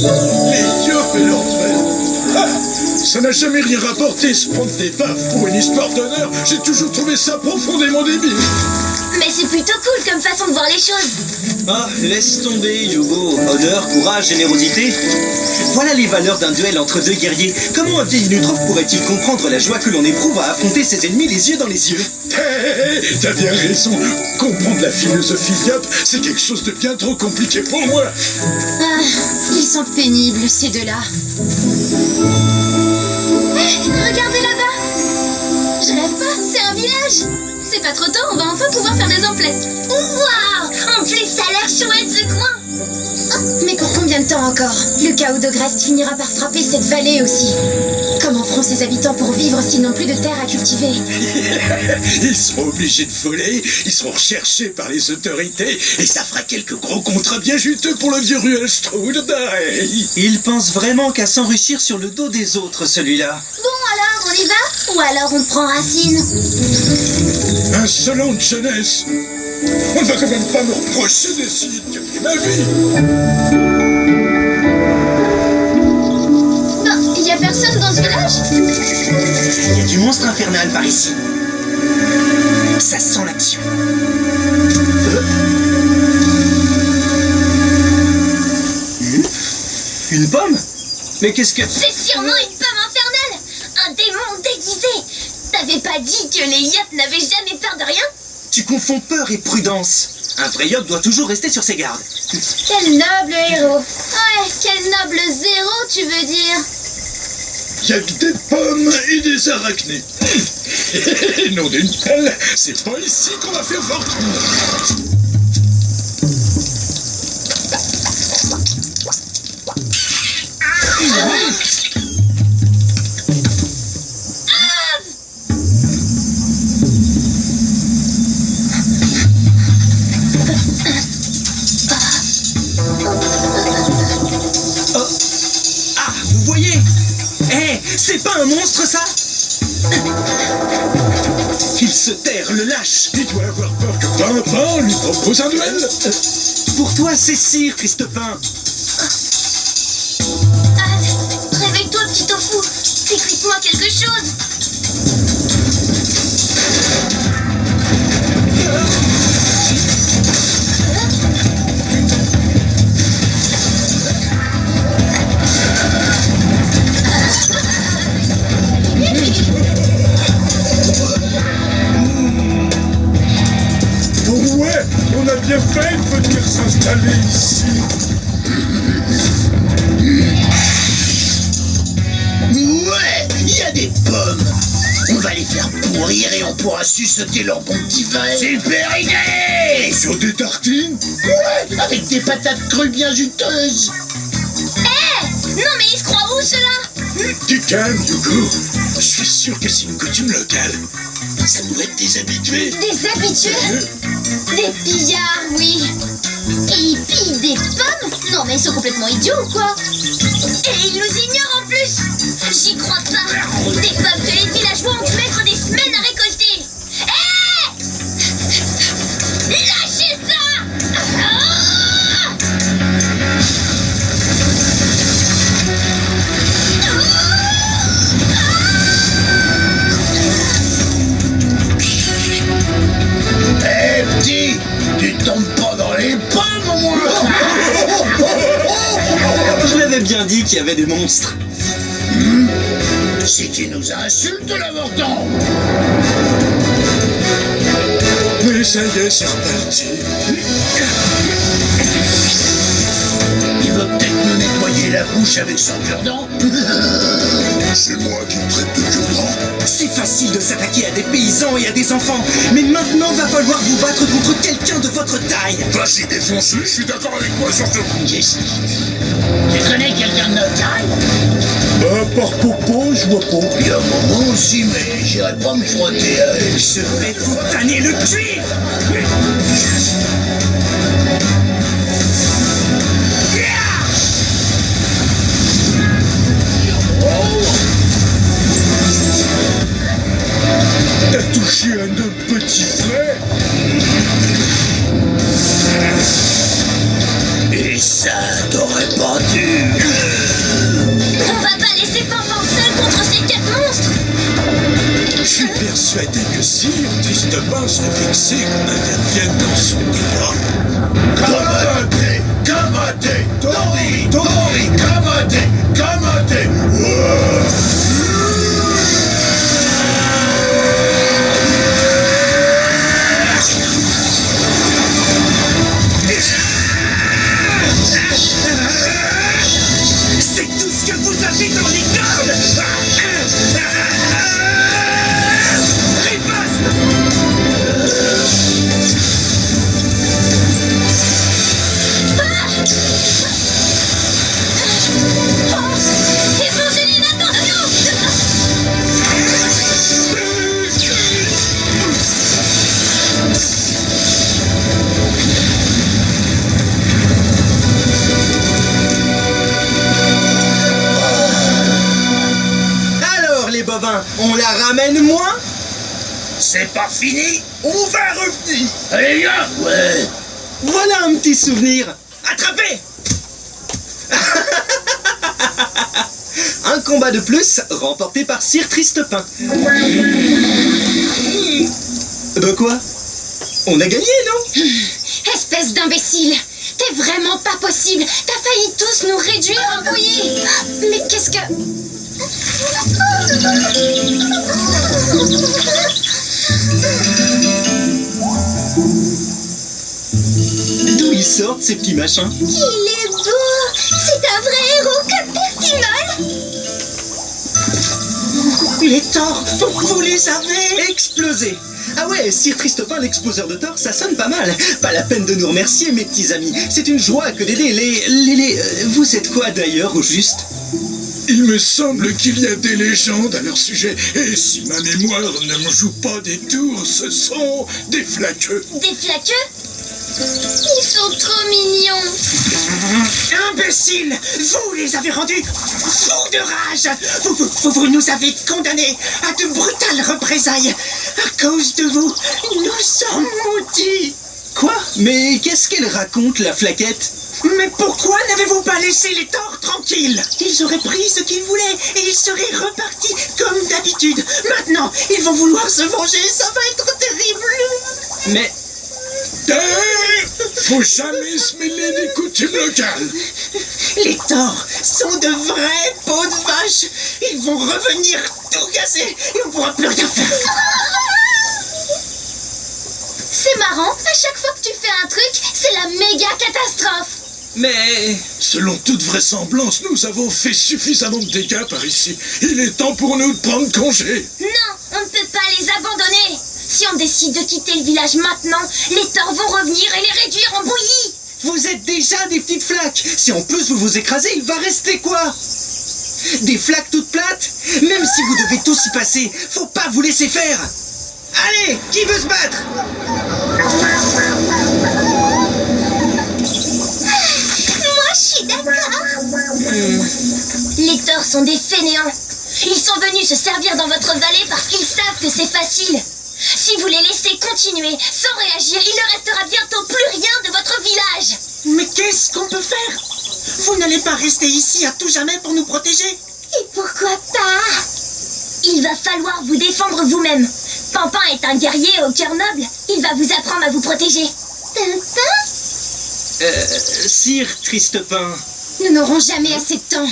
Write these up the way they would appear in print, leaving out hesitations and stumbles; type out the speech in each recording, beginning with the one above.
Les dieux et leur frère. Ah, ça n'a jamais rien rapporté, se prendre des baffes pour une histoire d'honneur. J'ai toujours trouvé ça profondément débile. Mais c'est plutôt cool comme façon de voir les choses. Ah, laisse tomber, Hugo. Honneur, courage, générosité. Voilà les valeurs d'un duel entre deux guerriers. Comment un vieil Nutrov pourrait-il comprendre la joie que l'on éprouve à affronter ses ennemis les yeux dans les yeux? T'as bien raison. Comprendre la philosophie Yop, c'est quelque chose de bien trop compliqué pour moi. Ah, ils sont pénibles, ces deux-là. Regardez là-bas. Je rêve pas, c'est un village. C'est pas trop tôt, on va enfin pouvoir faire des emplettes. Waouh! En plus, ça a l'air chouette ce coin. Mais pour combien de temps encore? Le chaos de Grest finira par frapper cette vallée aussi. Comment feront ses habitants pour vivre s'ils n'ont plus de terre à cultiver? Ils seront obligés de voler, ils seront recherchés par les autorités, et ça fera quelques gros contrats bien juteux pour le vieux Ruelstrud. Il pense vraiment qu'à s'enrichir sur le dos des autres, celui-là. Bon alors, on y va? Ou alors on prend racine? Insolente jeunesse. On ne va quand même pas me reprocher d'essayer de gagner ma vie. Non, y a personne dans ce village? Il y a du monstre infernal par ici. Ça sent l'action. Une pomme? Mais qu'est-ce que... C'est sûrement une pomme infernale! Un démon déguisé! T'avais pas dit que les Yops n'avaient jamais peur de rien? Tu confonds peur et prudence. Un vrai Yop doit toujours rester sur ses gardes. Quel noble héros! Ouais, quel noble zéro, tu veux dire? Il y a que des pommes et des arachnées. Nom d'une pelle, c'est pas ici qu'on va faire fortune. Vous voyez? C'est pas un monstre, ça? Il se terre, le lâche. Il doit avoir peur que Pimpin lui propose un duel. Pour toi, c'est cire, Christopin. Réveille-toi, petit tofu! Écoute-moi quelque chose! Ouais, on a bien fait de venir s'installer ici. Ouais, il y a des pommes. On va les faire pourrir et on pourra sucer leur bon petit vin. Super idée! Sur des tartines? Ouais, avec des patates crues bien juteuses. Non mais ils se croient où ceux-là? Du calme, Hugo. Je suis sûr que c'est une coutume locale. Ça doit être des habitués. Des habitués? Des pillards, oui. Et ils pillent des pommes? Non mais ils sont complètement idiots ou quoi? Et ils nous ignorent en plus! J'y crois pas! Des pommes que les villageois ont dû mettre des semaines à récolter! Lâchez ça! Petit, tu tombes pas dans les pommes au moins. Je l'avais bien dit qu'il y avait des monstres. C'est qui nous insulte l'important. Mais ça y est, c'est reparti. Il veut peut-être nous nettoyer la bouche avec son cure-dent. C'est moi qui me traite de cure-dent. C'est facile de s'attaquer à des paysans et à des enfants, mais maintenant va falloir vous battre contre quelqu'un de votre taille. Vas-y, défonce, je suis d'accord avec toi sur ce coup. Tu connais quelqu'un de notre taille? Par Popo, je vois pas. Il y a Momo aussi, mais j'irai pas me frotter à elle. Je vais vous tanner le cuir. T'as touché un de nos petits frères? Et ça, t'aurais pas dû. persuadé que Sir Tristepin serait vexé qu'on intervienne dans son droit. Kamate, Tori, Kamate. C'est tout ce que vous avez dans les cordes. Riposte. Évangeline, attention! Alors les bovins, on la ramène moins? C'est pas fini, on va revenir. Allez, viens. Ouais. Voilà un petit souvenir. Attrapez. Un combat de plus remporté par Sir Tristepin. Quoi? On a gagné, non? Espèce d'imbécile! T'es vraiment pas possible! T'as failli tous nous réduire en bouillie! Mais qu'est-ce que... D'où ils sortent ces petits machins? Il est beau! C'est un vrai héros comme Percival! Les torts, vous les avez explosés. Ah ouais, Sir Tristepin, l'exploseur de torts, ça sonne pas mal. Pas la peine de nous remercier, mes petits amis. C'est une joie que d'aider vous êtes quoi d'ailleurs, au juste? Il me semble qu'il y a des légendes à leur sujet, et si ma mémoire ne me joue pas des tours, ce sont des flaqueux. Des flaqueux? Ils sont trop mignons! Imbéciles! Vous les avez rendus fous de rage! Vous nous avez condamnés à de brutales représailles! À cause de vous, nous sommes maudits! Quoi? Mais qu'est-ce qu'elle raconte, la flaquette? Mais pourquoi n'avez-vous pas laissé les torts tranquilles? Ils auraient pris ce qu'ils voulaient et ils seraient repartis comme d'habitude. Maintenant, ils vont vouloir se venger, ça va être terrible! Mais... Faut jamais se mêler des coutumes locales. Les torts sont de vrais pots de vache. Ils vont revenir tout casser et on pourra plus rien faire. C'est marrant, à chaque fois que tu fais un truc, c'est la méga catastrophe! Mais... Selon toute vraisemblance, nous avons fait suffisamment de dégâts par ici. Il est temps pour nous de prendre congé. Non, on ne peut pas les abandonner! Si on décide de quitter le village maintenant, les torts vont revenir et les réduire en bouillie! vous êtes déjà des petites flaques. Si en plus vous vous écrasez, il va rester quoi? Des flaques toutes plates? Même si vous devez tous y passer, faut pas vous laisser faire. Allez, qui veut se battre? Moi, je suis d'accord. Les torts sont des fainéants. Ils sont venus se servir dans votre vallée parce qu'ils savent que c'est facile. Si vous les laissez continuer sans réagir, il ne restera bientôt plus rien de votre village. Mais qu'est-ce qu'on peut faire? Vous n'allez pas rester ici à tout jamais pour nous protéger? Et pourquoi pas? Il va falloir vous défendre vous-même. Pampin est un guerrier au cœur noble. Il va vous apprendre à vous protéger. Pimpin? Sire Tristepin. Nous n'aurons jamais assez de temps.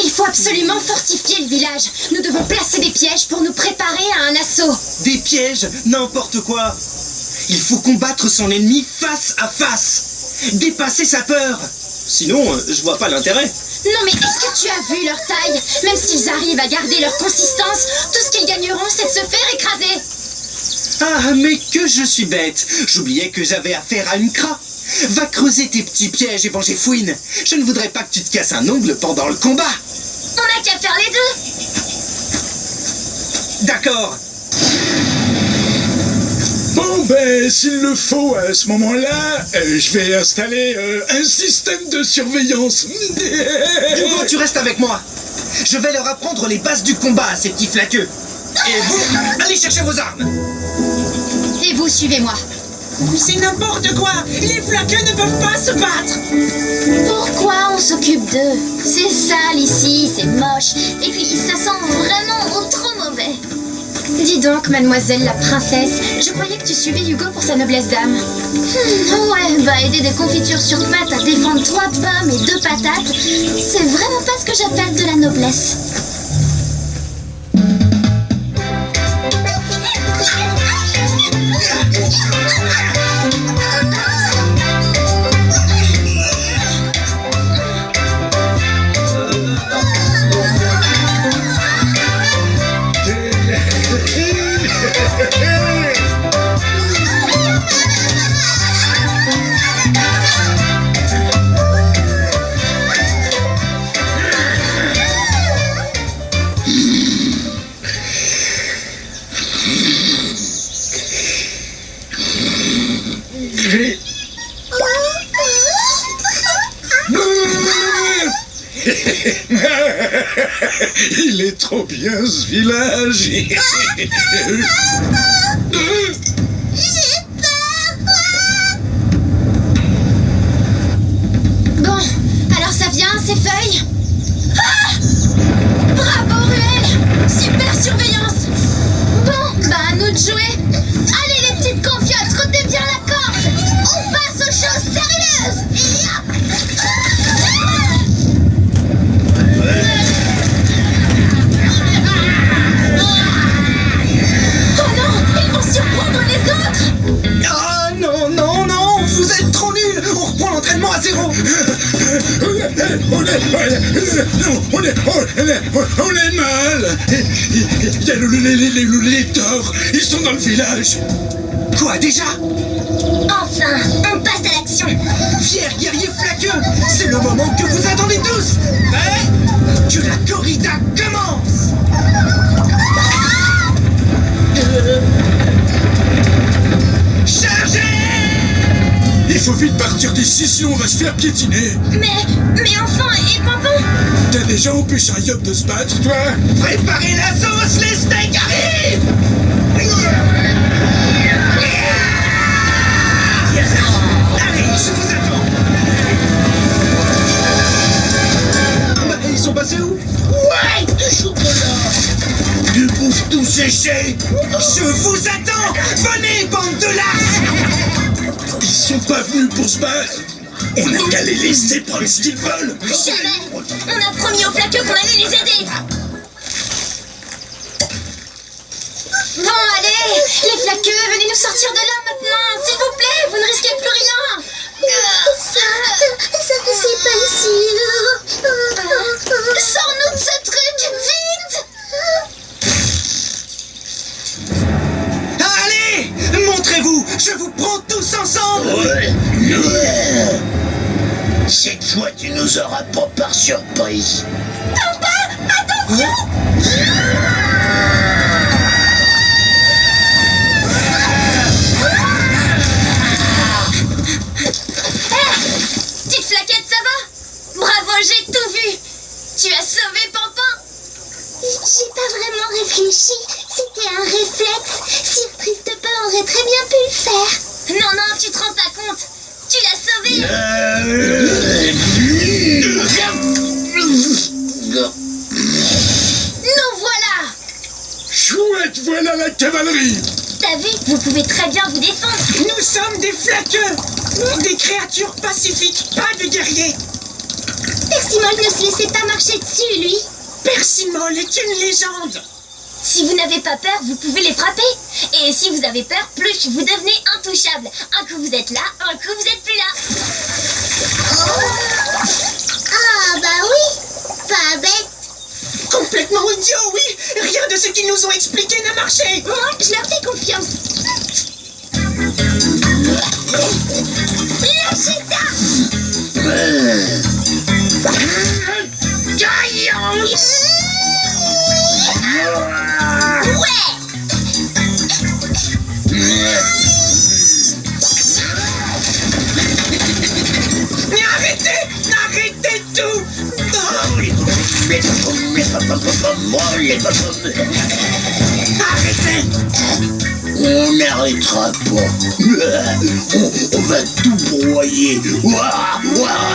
Il faut absolument fortifier le village. Nous devons placer des pièges pour nous préparer à un assaut. Des pièges, n'importe quoi. Il faut combattre son ennemi face à face. Dépasser sa peur. Sinon, je vois pas l'intérêt. Non mais est-ce que tu as vu leur taille? Même s'ils arrivent à garder leur consistance, tout ce qu'ils gagneront, c'est de se faire écraser. Ah, mais que je suis bête. J'oubliais que j'avais affaire à une cra. Va creuser tes petits pièges et venger Fouine. Je ne voudrais pas que tu te casses un ongle pendant le combat. On n'a qu'à faire les deux. D'accord. Bon ben, s'il le faut, à ce moment-là, je vais installer un système de surveillance. Hugo, tu restes avec moi. Je vais leur apprendre les bases du combat à ces petits flaqueux. Et vous, allez chercher vos armes. Et vous, suivez-moi. C'est n'importe quoi. Les flaqueux ne peuvent pas se battre. Pourquoi on s'occupe d'eux? C'est sale ici, c'est moche. Et puis ça sent vraiment trop mauvais. Dis donc, mademoiselle la princesse, je croyais que tu suivais Hugo pour sa noblesse d'âme. Ouais, bah aider des confitures sur pâte à défendre 3 pommes et 2 patates, c'est vraiment pas ce que j'appelle de la noblesse. Il est trop bien ce village. Bon, alors ça vient, ces feuilles? Bravo, Ruel! Super surveillance! Bon, bah à nous de jouer! Allez les petites confiottes, retenez bien la corde. On passe aux choses sérieuses. Oh non, ils vont surprendre les autres! Ah non, non, non, vous êtes trop nuls. On reprend l'entraînement à 0. On est mal. Il y a les torts. Ils sont dans le village. Quoi, déjà? Enfin, on passe à l'action. Fiers guerriers flaqueux, c'est le moment que vous attendez tous. Prêts? Que la corrida commence. Chargez! Il faut vite partir d'ici, sinon on va se faire piétiner. Mais enfin, et Pimpin? T'as déjà empêché un yop de se battre, toi? Préparez la sauce, les steaks arrivent! Allez, je vous attends! Bah, ils sont passés où? Ouais, du chocolat. Du bouffe tout séché. Je vous attends! Venez, bande de lâches! Ils sont pas venus pour se battre. On n'a qu'à les laisser prendre ce qu'ils veulent. Jamais. On a promis aux flaqueux qu'on allait les aider. Bon, allez, les flaqueux, venez nous sortir de là maintenant, s'il vous plaît, vous ne risquez plus rien. Ça c'est pas ici. Sors-nous de ce truc, vite. Allez! Montrez-vous! Je vous prends tous ensemble! Ouais. Cette fois, tu nous auras pas par surprise. Petite flaquette, ça va? Bravo, j'ai tout vu. Tu as sauvé Pimpin. J'ai pas vraiment réfléchi. C'était un réflexe. Sir Tristepin aurait très bien pu le faire. Non, non, tu te rends pas compte. Tu l'as sauvé. Nous voilà. Chouette, voilà la cavalerie. T'as vu? Vous pouvez très bien vous défendre. Nous sommes des flaqueux! Des créatures pacifiques, pas de guerriers! Persimol ne se laissait pas marcher dessus, lui. Persimol est une légende! Si vous n'avez pas peur, vous pouvez les frapper. Et si vous avez peur, plus vous devenez intouchable. Un coup vous êtes là, un coup vous êtes plus là. Ah bah oui, pas bête. Complètement idiot, oui! Rien de ce qu'ils nous ont expliqué n'a marché! Moi, je leur fais confiance. Lâchez ça. Ouais. Mais arrêtez! Arrêtez tout! Arrêtez! On n'arrêtera pas. On va tout broyer. Ouah, ouah.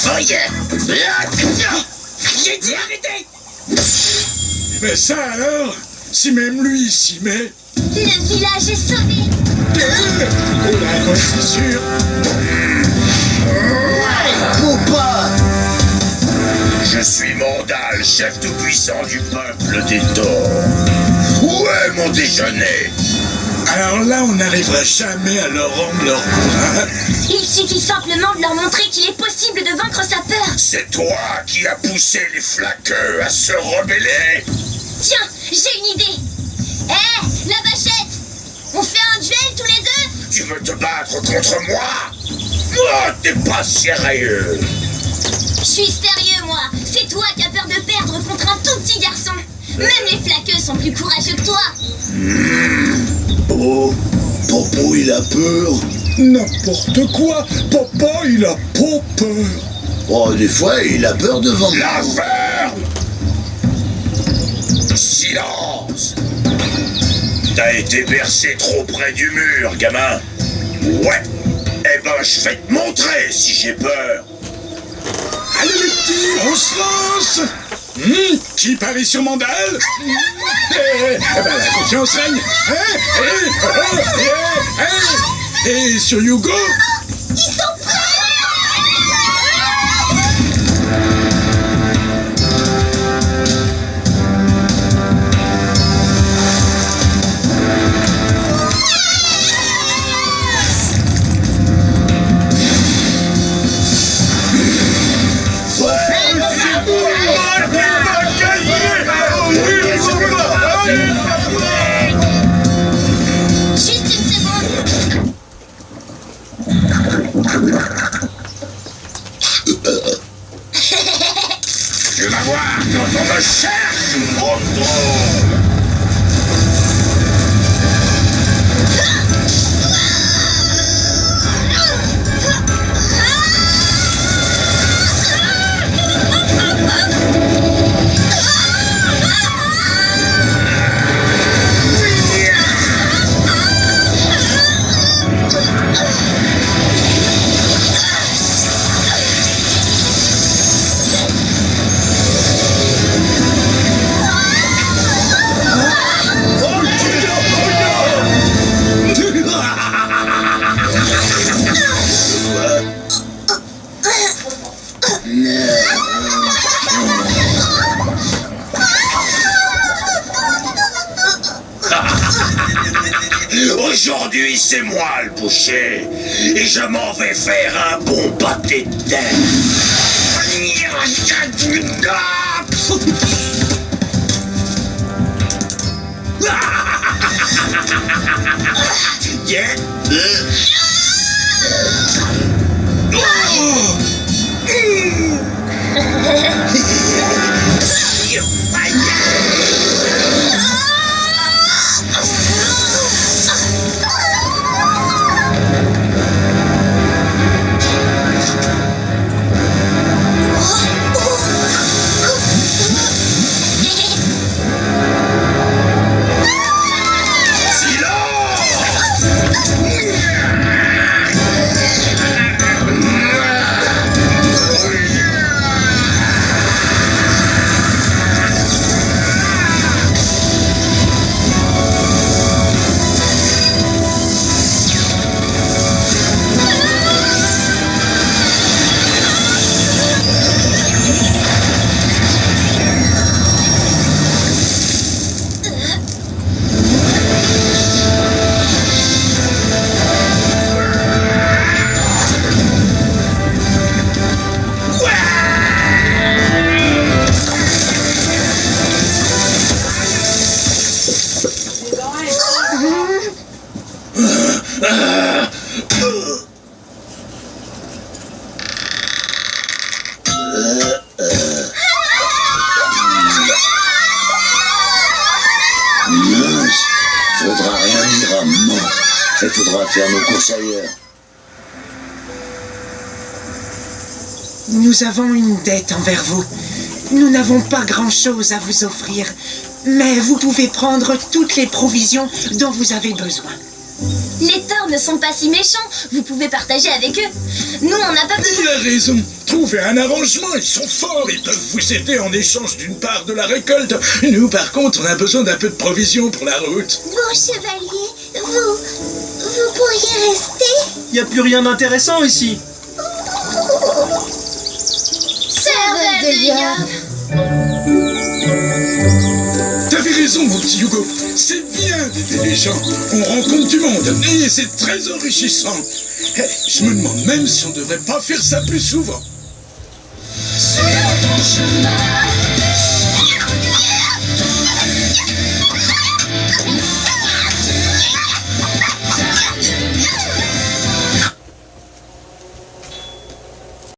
Oh yeah. J'ai dit arrêtez! Mais ça alors, Si même lui s'y met... Le village est sauvé. Oh là, ouais, c'est sûr. Poupa! Je suis Mandal, chef tout-puissant du peuple des Thors. Où est mon déjeuner? Alors là, on n'arrivera jamais à leur rendre leur courage. Il suffit simplement de leur montrer qu'il est possible de vaincre sa peur. C'est toi qui as poussé les flaqueux à se rebeller? Tiens, j'ai une idée. Hé, la vachette! On fait un duel tous les deux? Tu veux te battre contre moi? Oh, t'es pas sérieux. Je suis sérieux, moi. C'est toi qui as peur de perdre contre un tout petit garçon. Même les flaqueux sont plus courageux que toi. Oh, Popo, il a peur. N'importe quoi. Papa, il a pas peur. Oh, des fois, il a peur devant moi. La ferme! Silence! T'as été bercé trop près du mur, gamin. Ouais. Eh ben, je vais te montrer si j'ai peur. Allez les petits, on se lance. Qui parie sur Mandal? Eh ben, la confiance règne. Et sur Hugo? Ils sont prêts! Juste une seconde. Tu vas voir quand on me cherche, on me trouve. Aujourd'hui, c'est moi le boucher, et je m'en vais faire un bon pâté de terre. Faudra rien dire à maman. Il faudra faire nos courses ailleurs. Nous avons une dette envers vous. Nous n'avons pas grand-chose à vous offrir, mais vous pouvez prendre toutes les provisions dont vous avez besoin. Les Thors ne sont pas si méchants. Vous pouvez partager avec eux. Nous, on n'a pas besoin... Il a raison. Trouvez un arrangement, ils sont forts. Ils peuvent vous aider en échange d'une part de la récolte. Nous, par contre, on a besoin d'un peu de provisions pour la route. Bon chevalier, vous pourriez rester? Y a plus rien d'intéressant ici. Cervelle de Yab. T'avais raison, mon petit Hugo. C'est bien d'aider les gens. On rencontre du monde et c'est très enrichissant. Je me demande même si on devrait pas faire ça plus souvent. Sur ton chemin.